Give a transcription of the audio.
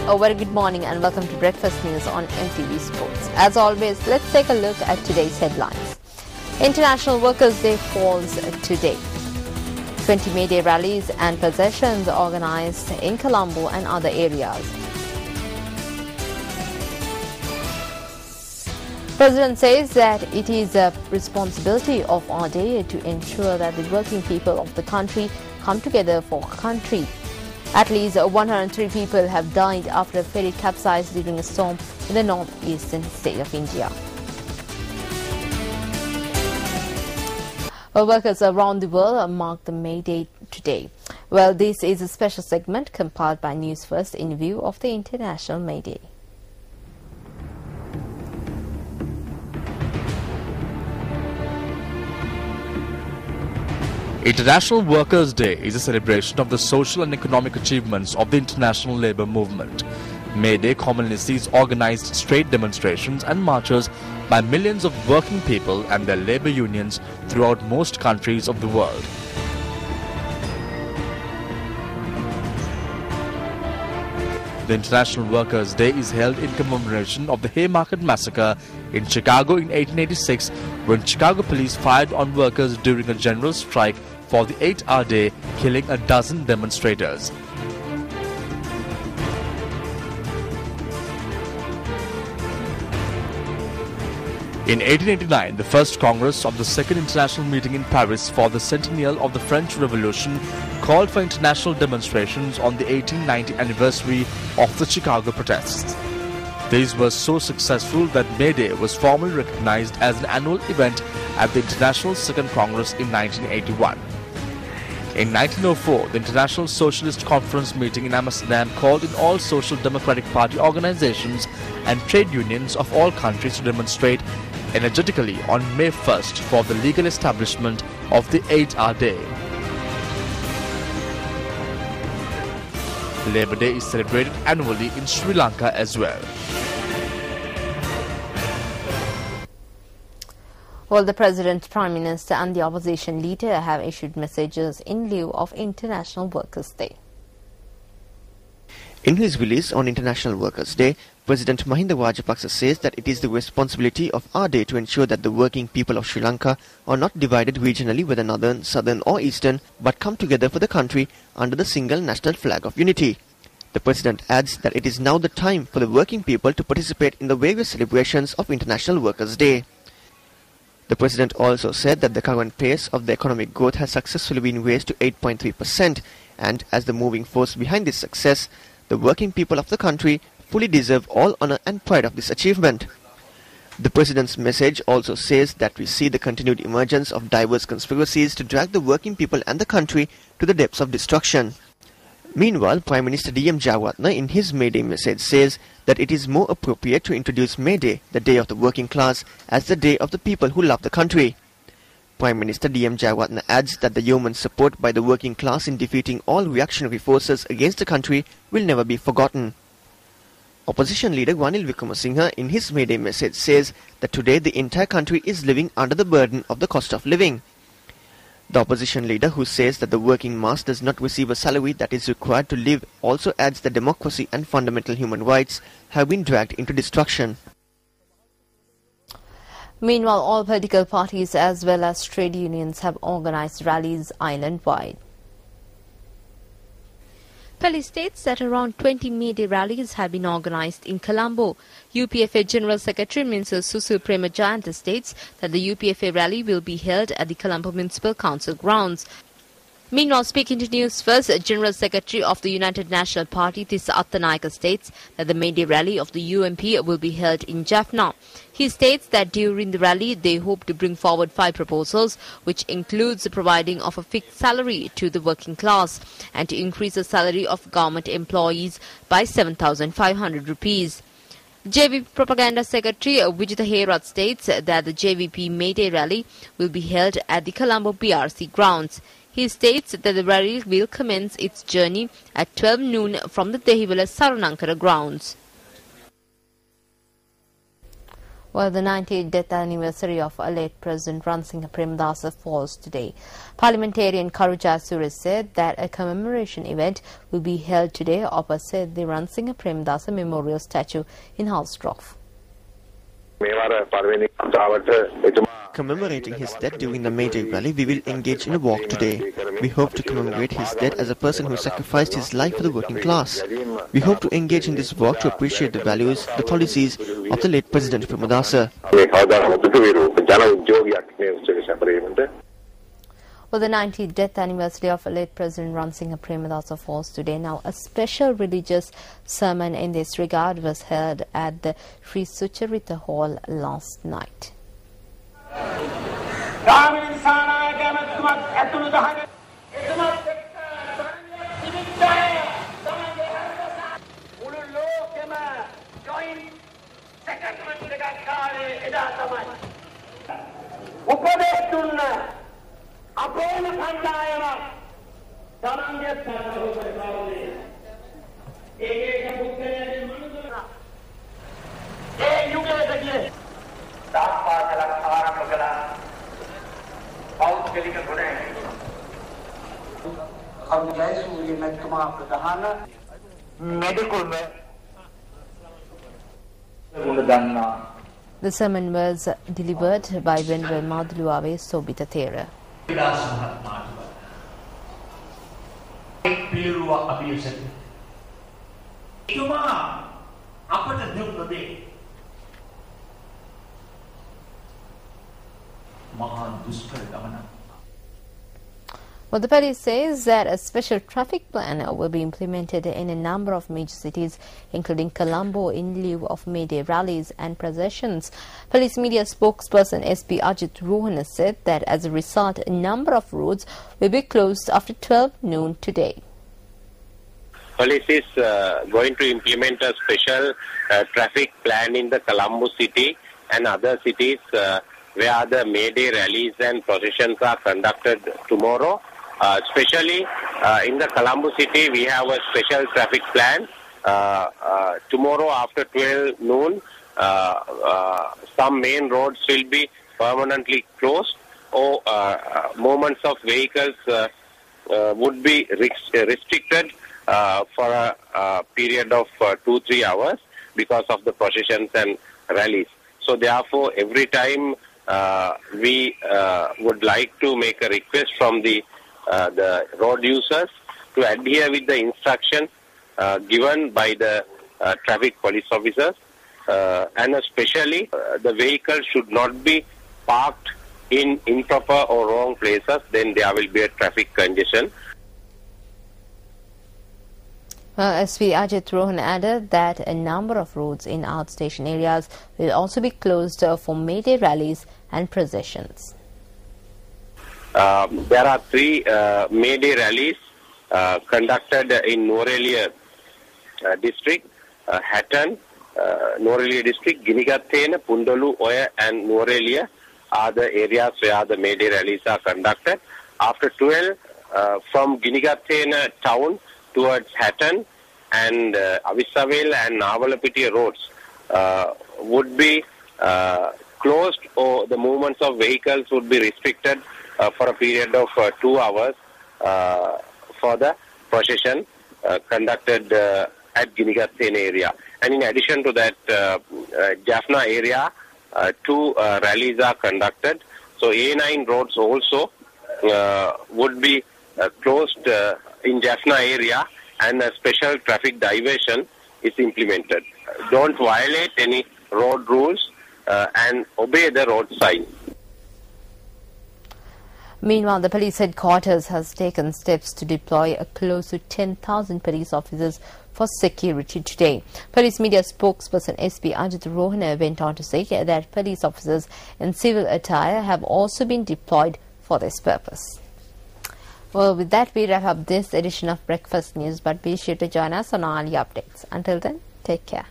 A very good morning and welcome to Breakfast News on MTV Sports. As always, let's take a look at today's headlines. International Workers' Day falls today. 20 May Day rallies and processions organized in Colombo and other areas. President says that it is a responsibility of our day to ensure that the working people of the country come together for country. At least 103 people have died after a ferry capsized during a storm in the northeastern state of India. Workers around the world mark the May Day today. Well, this is a special segment compiled by News First in view of the International May Day. International Workers' Day is a celebration of the social and economic achievements of the international labour movement. May Day commonly sees organised street demonstrations and marches by millions of working people and their labour unions throughout most countries of the world. The International Workers' Day is held in commemoration of the Haymarket Massacre in Chicago in 1886, when Chicago police fired on workers during a general strike for the 8-hour day, killing a dozen demonstrators. In 1889, the first Congress of the Second International Meeting in Paris for the centennial of the French Revolution called for international demonstrations on the 1890 anniversary of the Chicago protests. These were so successful that May Day was formally recognized as an annual event at the International Second Congress in 1981. In 1904, the International Socialist Conference meeting in Amsterdam called in all Social Democratic Party organizations and trade unions of all countries to demonstrate energetically on May 1st for the legal establishment of the 8-hour day. Labour Day is celebrated annually in Sri Lanka as well. Well, the President, Prime Minister and the opposition leader have issued messages in lieu of International Workers' Day. In his release on International Workers' Day, President Mahinda Rajapaksa says that it is the responsibility of our day to ensure that the working people of Sri Lanka are not divided regionally, whether northern, southern or eastern, but come together for the country under the single national flag of unity. The President adds that it is now the time for the working people to participate in the various celebrations of International Workers' Day. The President also said that the current pace of the economic growth has successfully been raised to 8.3%, and as the moving force behind this success, the working people of the country fully deserve all honour and pride of this achievement. The President's message also says that we see the continued emergence of diverse conspiracies to drag the working people and the country to the depths of destruction. Meanwhile, Prime Minister D.M. Jayawarne in his May Day message says that it is more appropriate to introduce May Day, the day of the working class, as the day of the people who love the country. Prime Minister D.M. Jayawarne adds that the yeoman's support by the working class in defeating all reactionary forces against the country will never be forgotten. Opposition leader Ranil Wickremesinghe in his May Day message says that today the entire country is living under the burden of the cost of living. The opposition leader, who says that the working mass does not receive a salary that is required to live, also adds that democracy and fundamental human rights have been dragged into destruction. Meanwhile, all political parties as well as trade unions have organized rallies island-wide. Police states that around 20 May Day rallies have been organized in Colombo. UPFA General Secretary Minister Susu Premadasa states that the UPFA rally will be held at the Colombo Municipal Council grounds. Meanwhile, speaking to News First, General Secretary of the United National Party, Tissa Attanayake, states that the May Day rally of the UMP will be held in Jaffna. He states that during the rally, they hope to bring forward 5 proposals, which includes the providing of a fixed salary to the working class and to increase the salary of government employees by 7,500 rupees. JVP Propaganda Secretary Vijitha Herath states that the JVP May Day rally will be held at the Colombo BRC grounds. He states that the rally will commence its journey at 12 noon from the Dehiwala Saranankara grounds. Well, the 90th death anniversary of late President Ransinga Premadasa falls today. Parliamentarian Karuja Suresh said that a commemoration event will be held today opposite the Ransinga Premadasa Memorial Statue in Halstroff. Commemorating his death during the May Day rally, we will engage in a walk today. We hope to commemorate his death as a person who sacrificed his life for the working class. We hope to engage in this walk to appreciate the values, the policies of the late President Premadasa. Well, the 90th death anniversary of late President Ransinga Premadasa falls today. Now, a special religious sermon in this regard was held at the Sri Sucharita Hall last night. The sermon was delivered by Venerable Madhuluave Sobita Thera. Well, the police says that a special traffic plan will be implemented in a number of major cities, including Colombo, in lieu of May Day rallies and processions. Police media spokesperson SP Ajit Rohan said that as a result, a number of roads will be closed after 12 noon today. Police is going to implement a special traffic plan in the Colombo city and other cities where the May Day rallies and processions are conducted tomorrow. Especially in the Colombo city, we have a special traffic plan. Tomorrow after 12 noon, some main roads will be permanently closed, or movements of vehicles would be restricted for a period of 2-3 hours because of the processions and rallies. So therefore, every time we would like to make a request from the road users to adhere with the instructions given by the traffic police officers, and especially the vehicle should not be parked in improper or wrong places. Then there will be a traffic congestion. SP Ajit Rohan added that a number of roads in outstation areas will also be closed for May Day rallies and processions. There are 3 May Day rallies conducted in Norelia district, Hatton, Norelia district, Ginigathena, Pundalu, Oya and Norelia are the areas where the May Day rallies are conducted. After 12, from Ginigathena town towards Hatton and Avisavale and Navalapitiya roads would be closed, or the movements of vehicles would be restricted for a period of 2 hours for the procession conducted at Ginigathena area. And in addition to that, Jaffna area, 2 rallies are conducted. So A9 roads also would be closed in Jaffna area, and a special traffic diversion is implemented. Don't violate any road rules and obey the road sign. Meanwhile, the police headquarters has taken steps to deploy close to 10,000 police officers for security today. Police media spokesperson SP Ajit Rohan went on to say that police officers in civil attire have also been deployed for this purpose. Well, with that, we wrap up this edition of Breakfast News, but be sure to join us on all the updates. Until then, take care.